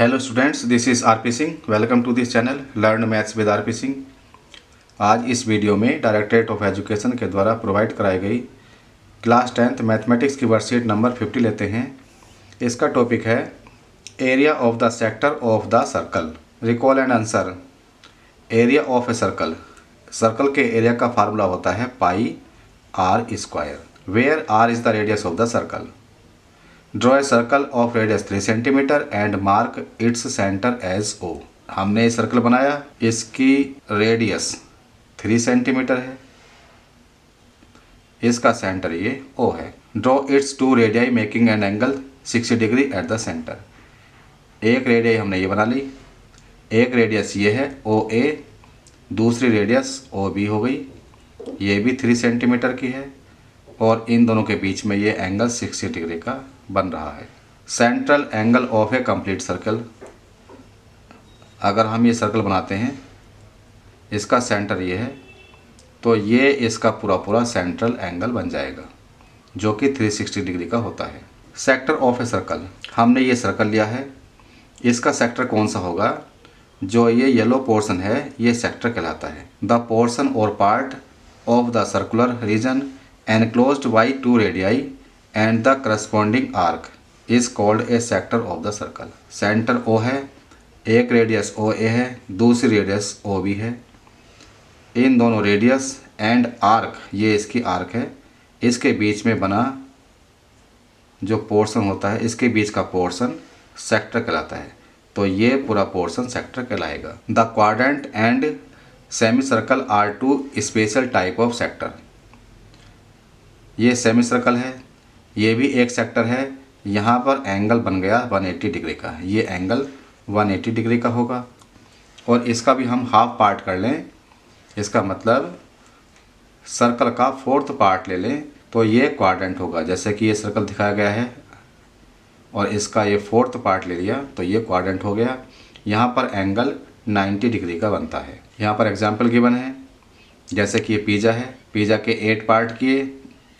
Hello students, this is RP Singh. Welcome to this channel learn maths with RP Singh. आज इस video में directorate of education के द्वारा provide कराई गई क्लास 10th मैथमेटिक्स की वर्कशीट नंबर 50 लेते हैं। इसका टॉपिक है area of the sector of the circle. Recall and answer. Area of a circle. Circle के एरिया का फार्मूला होता है pi r square, where r is the radius of the circle. Draw a circle of radius 3 centimetre and mark its centre as O. हमने ये circle बनाया, इसकी radius 3 centimetre है, इसका सेंटर ये ओ है। Draw it's 2 radii making an angle 60 degree at the centre. एक radii हमने ये बना ली, एक रेडियस ये है ओ ए, दूसरी रेडियस ओ बी हो गई, ये भी 3 सेंटीमीटर की है और इन दोनों के बीच में ये एंगल 60 डिग्री का बन रहा है। Central angle of A complete circle. अगर हम ये सर्कल बनाते हैं, इसका सेंटर ये है, तो ये इसका पूरा पूरा सेंट्रल एंगल बन जाएगा जो कि 360 डिग्री का होता है। Sector of a circle. हमने ये सर्कल लिया है, इसका सेक्टर कौन सा होगा? जो ये येलो पोर्शन है ये सेक्टर कहलाता है। The portion or part of the circular region enclosed by 2 radii and the corresponding arc is called a sector of the circle. Centre O है, एक रेडियस ओ ए है, दूसरी रेडियस ओ बी है। इन दोनों रेडियस एंड आर्क, ये इसकी arc है, इसके बीच में बना जो पोर्शन होता है, इसके बीच का पोर्शन सेक्टर कहलाता है। तो ये पूरा पोर्शन सेक्टर कहलाएगा। The quadrant and semicircle are 2 special type of sector. ये सेमी सर्कल है, ये भी एक सेक्टर है। यहाँ पर एंगल बन गया 180 डिग्री का, ये एंगल 180 डिग्री का होगा। और इसका भी हम हाफ पार्ट कर लें, इसका मतलब सर्कल का 4th पार्ट ले लें तो ये क्वाड्रेंट होगा। जैसे कि ये सर्कल दिखाया गया है और इसका ये 4th पार्ट ले लिया तो ये क्वाड्रेंट हो गया। यहाँ पर एंगल 90 डिग्री का बनता है। यहाँ पर एग्जाम्पल गिवन है, जैसे कि ये पिज़्ज़ा है, पिज़्ज़ा के 8 पार्ट किए,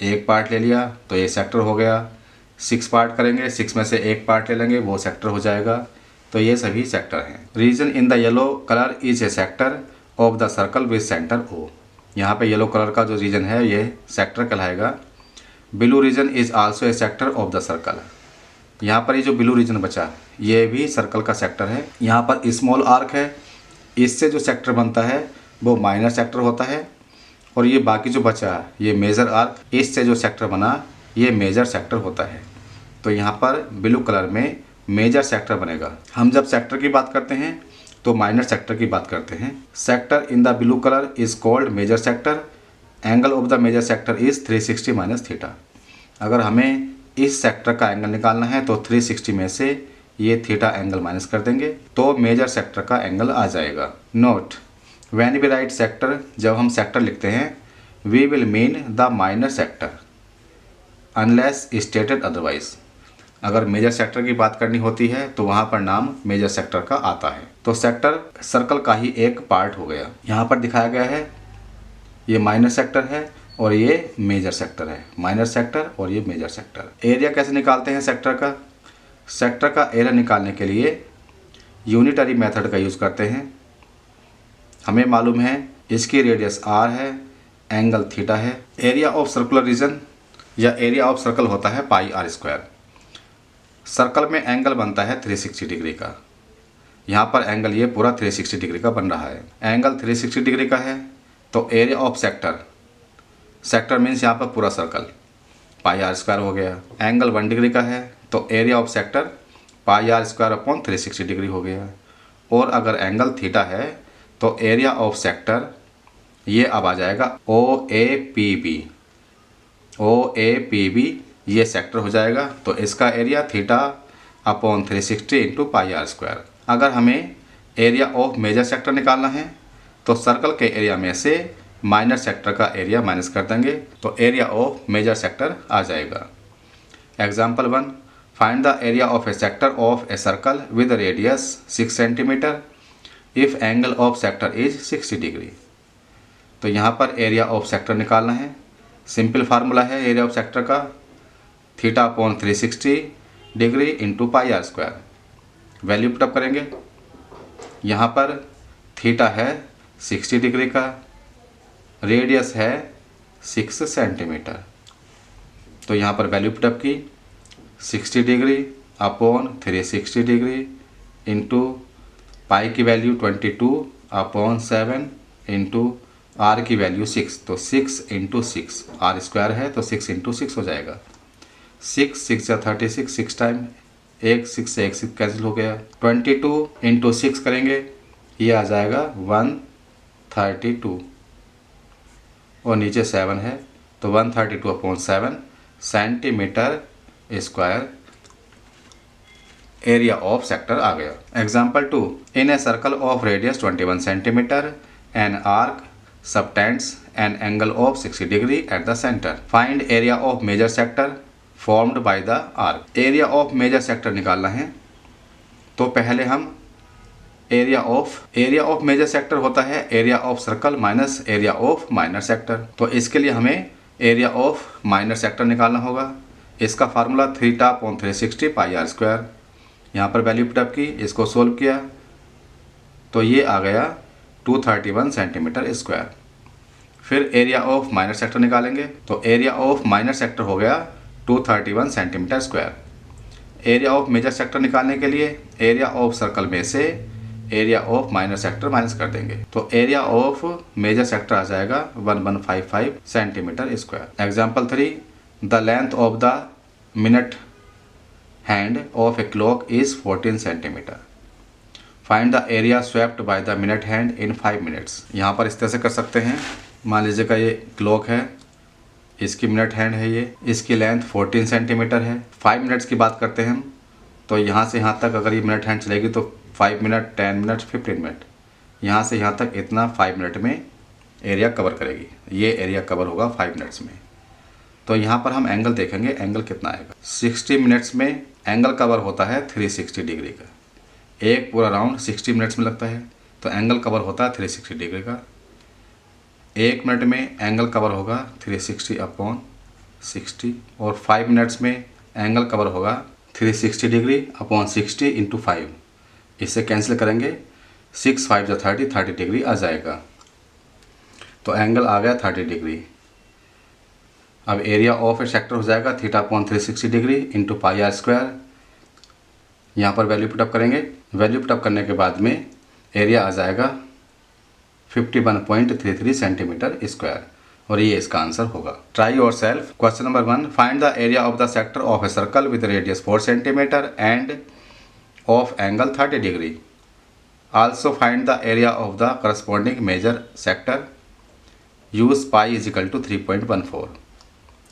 एक पार्ट ले लिया तो ये सेक्टर हो गया। 6 पार्ट करेंगे, 6 में से एक पार्ट ले लेंगे, वो सेक्टर हो जाएगा। तो ये सभी सेक्टर हैं। Region in the yellow colour is a sector of the circle with centre O. यहाँ पे येलो कलर का जो रीजन है ये सेक्टर कहलाएगा। Blue region is also a sector of the circle. यहाँ पर ये जो ब्लू रीजन बचा ये भी सर्कल का सेक्टर है। यहाँ पर स्मॉल आर्क है, इससे जो सेक्टर बनता है वो माइनर सेक्टर होता है। और ये बाकी जो बचा ये मेजर आर्क, इससे जो सेक्टर बना ये मेजर सेक्टर होता है। तो यहाँ पर ब्लू कलर में मेजर सेक्टर बनेगा। हम जब सेक्टर की बात करते हैं तो माइनर सेक्टर की बात करते हैं। Sector in the blue colour is called major sector. Angle of the major sector is 360 minus theta. अगर हमें इस सेक्टर का एंगल निकालना है तो 360 में से ये थीटा एंगल माइनस कर देंगे तो मेजर सेक्टर का एंगल आ जाएगा। Note, when we write sector, जब हम सेक्टर लिखते हैं, we will mean the minor sector unless stated otherwise. अगर मेजर सेक्टर की बात करनी होती है तो वहाँ पर नाम मेजर सेक्टर का आता है। तो सेक्टर सर्कल का ही एक पार्ट हो गया। यहाँ पर दिखाया गया है ये माइनर सेक्टर है और ये मेजर सेक्टर है। माइनर सेक्टर और ये मेजर सेक्टर। एरिया कैसे निकालते हैं सेक्टर का? सेक्टर का एरिया निकालने के लिए यूनिटरी मेथड का यूज़ करते हैं। हमें मालूम है इसकी रेडियस आर है, एंगल थीटा है। एरिया ऑफ सर्कुलर रीजन या एरिया ऑफ सर्कल होता है पाई आर स्क्वायर। सर्कल में एंगल बनता है 360 डिग्री का। यहाँ पर एंगल ये पूरा 360 डिग्री का बन रहा है। एंगल 360 डिग्री का है तो area of sector, sector means यहाँ पर पूरा सर्कल, पाई आर स्क्वायर हो गया। एंगल 1 डिग्री का है तो area of sector pi r square upon 360 degree हो गया। और अगर एंगल थीटा है तो एरिया ऑफ सेक्टर ये अब आ जाएगा O A P B. O A P B ये सेक्टर हो जाएगा तो इसका area theta upon 360 into pi r square. अगर हमें एरिया ऑफ मेजर सेक्टर निकालना है तो सर्कल के एरिया में से माइनर सेक्टर का एरिया माइनस कर देंगे तो एरिया ऑफ मेजर सेक्टर आ जाएगा। Example 1, find the area of a sector of a circle with radius 6 centimetre if angle of sector is 60 degree. तो यहाँ पर एरिया ऑफ सेक्टर निकालना है। सिंपल फार्मूला है एरिया ऑफ सेक्टर का, theta upon 360 degree into pi r square. Value put up करेंगे। यहाँ पर थीटा है 60 डिग्री का, रेडियस है 6 सेंटीमीटर। तो यहाँ पर वैल्यू पुटअप की 60 degree upon 360 degree into pi की वैल्यू 22 अपॉन 7 इंटू आर की वैल्यू 6। तो 6 इंटू 6, आर स्क्वायर है तो 6 इंटू 6 हो जाएगा। 6 या 36, 6 टाइम, 1 6 से 1 6 कैंसिल हो गया। 22 इंटू 6 करेंगे, ये आ जाएगा 132 और नीचे 7 है तो 132 upon 7 centimetre square area of sector आ गया। Example 2, in a circle of radius 21 centimetre an arc subtends an angle of 60 degree at the centre. Find area of major sector formed by the arc. Area of major sector निकालना है तो पहले हम area of major sector होता है area of circle minus area of minor sector. तो इसके लिए हमें एरिया ऑफ माइनर सेक्टर निकालना होगा। इसका formula theta upon 360 pi r square. यहाँ पर वैल्यू पुटअप की, इसको सोल्व किया तो ये आ गया 231 सेंटीमीटर स्क्वायर। फिर एरिया ऑफ माइनर सेक्टर निकालेंगे तो एरिया ऑफ माइनर सेक्टर हो गया 231 centimetre square. Area of major sector निकालने के लिए एरिया ऑफ सर्कल में से area of minor sector minus कर देंगे तो एरिया ऑफ मेजर सेक्टर आ जाएगा 1155 centimetre square. Example 3, the length of the minute hand of a clock is 14 centimetre. Find the area swept by the minute hand in 5 minutes. यहाँ पर इस तरह से कर सकते हैं। मान लीजिएगा ये क्लॉक है, इसकी मिनट हैंड है ये, इसकी लेंथ 14 सेंटीमीटर है। 5 मिनट्स की बात करते हैं हम तो यहाँ से यहाँ तक अगर ये मिनट हैंड चलेगी तो 5 मिनट, 10 मिनट, 15 मिनट, यहाँ से यहाँ तक इतना 5 मिनट में एरिया कवर करेगी। ये एरिया कवर होगा 5 मिनट्स में। तो यहाँ पर हम एंगल देखेंगे, एंगल कितना आएगा। 60 मिनट्स में एंगल कवर होता है 360 डिग्री का। एक पूरा राउंड 60 मिनट्स में लगता है तो एंगल कवर होता है 360 डिग्री का। 1 मिनट में एंगल कवर होगा 360 अपॉन 60 और 5 मिनट्स में एंगल कवर होगा 360 डिग्री अपॉन 60 इंटू 5। इससे कैंसिल करेंगे, 6 5 जो 30 डिग्री आ जाएगा। तो एंगल आ गया 30 डिग्री। अब एरिया ऑफ ए सेक्टर हो जाएगा theta upon 360 degree into pi r square. यहाँ पर वैल्यू पुटअप करेंगे। वैल्यू पुटअप करने के बाद में एरिया आ जाएगा 51.33 सेंटीमीटर स्क्वायर और ये इसका आंसर होगा। Try yourself. Question number 1, find the area of the sector of a circle with radius 4 centimetre and of angle 30 degree. Also find the area of the corresponding major sector. Use pi is equal to 3.14।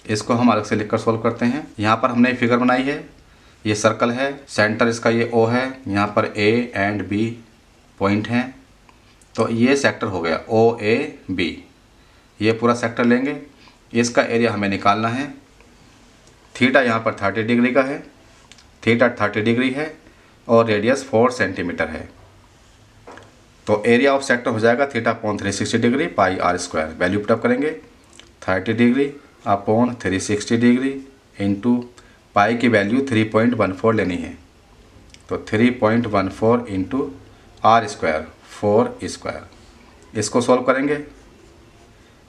इसको हम अलग से लिखकर solve करते हैं। यहाँ पर हमने फिगर बनाई है, ये सर्कल है, सेंटर इसका ये O है, यहाँ पर A एंड B पॉइंट हैं तो ये सेक्टर हो गया OAB। ये पूरा सेक्टर लेंगे, इसका एरिया हमें निकालना है। थीटा यहाँ पर 30 डिग्री का है, थीटा 30 डिग्री है और रेडियस 4 सेंटीमीटर है। तो एरिया ऑफ सेक्टर हो जाएगा theta upon 360 degree pi r square. Value put up करेंगे 30 degree upon 360 degree into pi की वैल्यू 3.14 लेनी है तो 3.14 इंटू आर स्क्वायर 4 स्क्वायर। इसको सॉल्व करेंगे,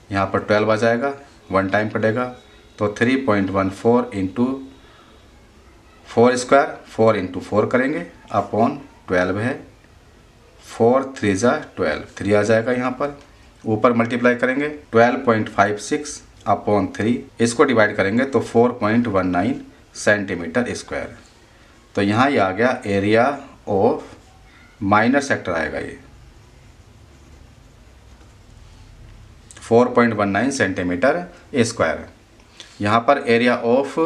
यहाँ पर 12 आ जाएगा, 1 टाइम कटेगा तो 3.14 इंटू 4 स्क्वायर, 4 इंटू 4 करेंगे अपॉन 12 है, 4 3 जा 12, 3 आ जाएगा। यहाँ पर ऊपर मल्टीप्लाई करेंगे 12.56 अपॉन 3, इसको डिवाइड करेंगे तो 4.19 सेंटीमीटर स्क्वायर। तो यहाँ ये आ गया एरिया ऑफ माइनर सेक्टर आएगा ये 4.19 सेंटीमीटर स्क्वायर। यहाँ पर एरिया ऑफ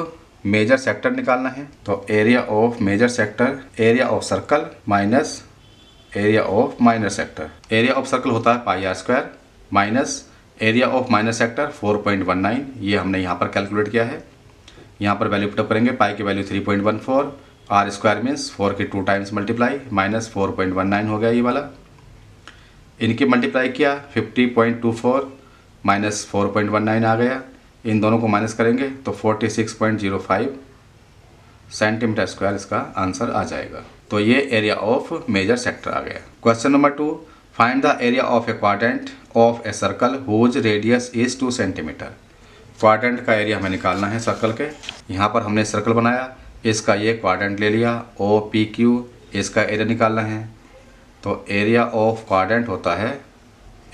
मेजर सेक्टर निकालना है तो area of major sector area of circle minus area of minor sector. Area of circle होता है pi r square minus area of minor sector 4.19, ये हमने यहाँ पर कैलकुलेट किया है। यहाँ पर वैल्यू पुटअप करेंगे, पाई की वैल्यू 3.14, आर स्क्वायर मीन्स 4 की 2 टाइम्स मल्टीप्लाई माइनस 4.19 हो गया ये वाला। इनकी मल्टीप्लाई किया 50.24 माइनस 4.19 आ गया। इन दोनों को माइनस करेंगे तो 46.05 सेंटीमीटर स्क्वायर इसका आंसर आ जाएगा। तो ये एरिया ऑफ मेजर सेक्टर आ गया। Question number 2, find the area of a quadrant of a circle whose radius is 2 centimetre. Quadrant का एरिया हमें निकालना है सर्कल के। यहाँ पर हमने सर्कल बनाया, इसका ये क्वाड्रेंट ले लिया ओ पी क्यू, इसका एरिया निकालना है। तो एरिया ऑफ क्वाड्रेंट होता है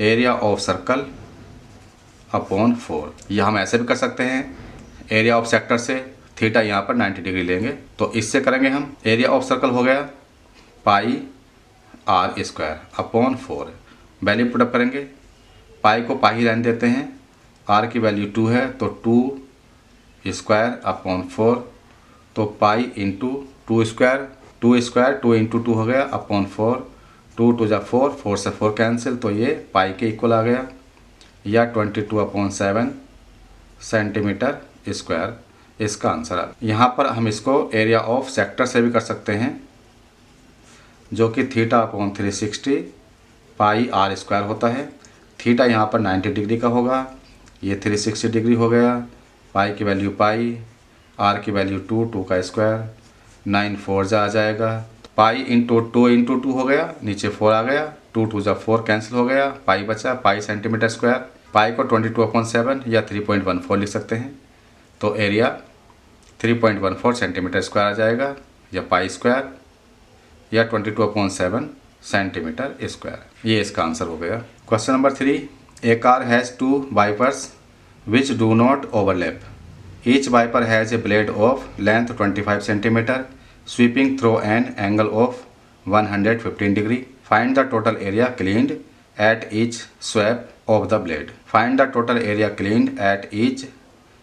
एरिया ऑफ सर्कल अपॉन 4। यह हम ऐसे भी कर सकते हैं, एरिया ऑफ सेक्टर से थीटा यहाँ पर 90 डिग्री लेंगे। तो इससे करेंगे हम, एरिया ऑफ सर्कल हो गया pi r square upon 4। Value put up करेंगे, पाई को पाई ही रहने देते हैं, आर की वैल्यू 2 है तो 2 स्क्वायर अपॉन 4। तो पाई इंटू 2 स्क्वायर, 2 इंटू 2 हो गया अपॉन 4, 2 2 जा 4, 4 से 4 कैंसिल, तो ये पाई के इक्वल आ गया, या 22/7 सेंटीमीटर स्क्वायर इसका आंसर आ गया। यहाँ पर हम इसको एरिया ऑफ सेक्टर से भी कर सकते हैं, जो कि theta upon 360 pi r square होता है। थीटा यहाँ पर 90 डिग्री का होगा, ये 360 डिग्री हो गया, पाई की वैल्यू पाई, आर की वैल्यू 2 का स्क्वायर, 9 4 जा आ जाएगा, पाई इंटू 2 हो गया, नीचे 4 आ गया, 2 2 जा 4 कैंसिल हो गया, पाई बचा, पाई सेंटीमीटर स्क्वायर। पाई को 22/7 या 3.14 लिख सकते हैं, तो एरिया 3.14 सेंटीमीटर स्क्वायर आ जाएगा, या पाई स्क्वायर या 22/7 सेंटीमीटर स्क्वायर। ये इसका आंसर हो गया। Question number 3, a car has 2 wipers which do not overlap. Each wiper has a blade of length 25 centimetre sweeping through an angle of 115 degree. Find the total area cleaned at each sweep of the blade. Find the total area cleaned at each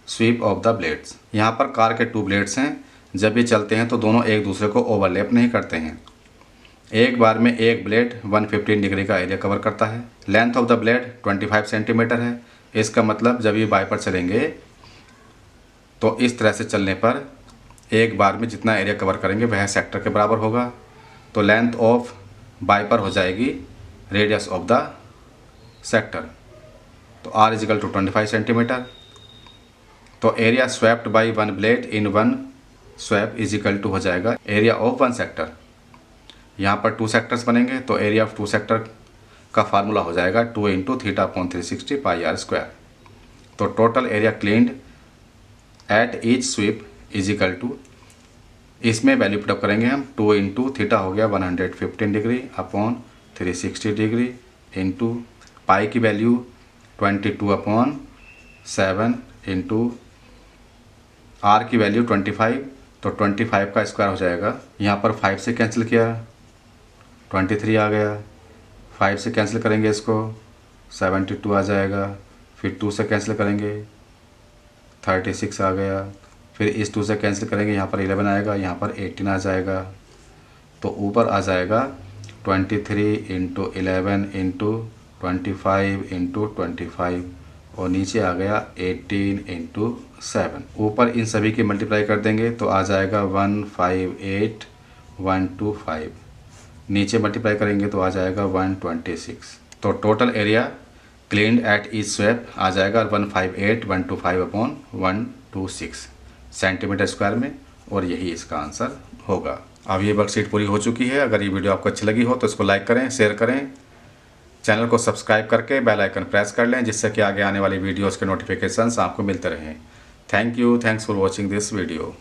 sweep of the blades. यहाँ पर car के 2 blades हैं, जब ये चलते हैं तो दोनों एक दूसरे को ओवरलैप नहीं करते हैं। एक बार में एक ब्लेड 115 डिग्री का एरिया कवर करता है। Length of the blade 25 centimetre है। इसका मतलब जब ये वाइपर चलेंगे तो इस तरह से चलने पर एक बार में जितना एरिया कवर करेंगे वह सेक्टर के बराबर होगा। तो लेंथ ऑफ वाइपर हो जाएगी रेडियस ऑफ द सेक्टर, तो R इजिकल टू 25 सेंटीमीटर। तो area swept by 1 blade in 1 sweep is equal to हो जाएगा एरिया ऑफ 1 सेक्टर। यहाँ पर 2 सेक्टर्स बनेंगे, तो एरिया ऑफ 2 सेक्टर का फार्मूला हो जाएगा 2 into theta upon 360 pi r square. तो total area cleaned at each sweep is equal to, इसमें वैल्यू पुटअप करेंगे हम, 2 इंटू थीटा हो गया 115 degree upon 360 degree into pi की वैल्यू 22/7 इंटू आर की वैल्यू 25, तो 25 का स्क्वायर हो जाएगा। यहाँ पर 5 से कैंसिल किया 23 आ गया, 5 से कैंसिल करेंगे इसको 72 आ जाएगा, फिर 2 से कैंसिल करेंगे 36 आ गया, फिर इस 2 से कैंसिल करेंगे यहाँ पर 11 आएगा, यहाँ पर 18 आ जाएगा। तो ऊपर आ जाएगा 23 इंटू 11 इंटू 25 इंटू 25 और नीचे आ गया 18 इंटू 7। ऊपर इन सभी की मल्टीप्लाई कर देंगे तो आ जाएगा 158,125। नीचे मल्टीप्लाई करेंगे तो आ जाएगा 126। तो total area cleaned at each sweep आ जाएगा 158,125/126 सेंटीमीटर स्क्वायर में, और यही इसका आंसर होगा। अब ये वर्कशीट पूरी हो चुकी है। अगर ये वीडियो आपको अच्छी लगी हो तो इसको लाइक करें, शेयर करें, चैनल को सब्सक्राइब करके बेल आइकन प्रेस कर लें, जिससे कि आगे आने वाली वीडियोज़ के नोटिफिकेशंस आपको मिलते रहें। Thank you, thanks for watching this video.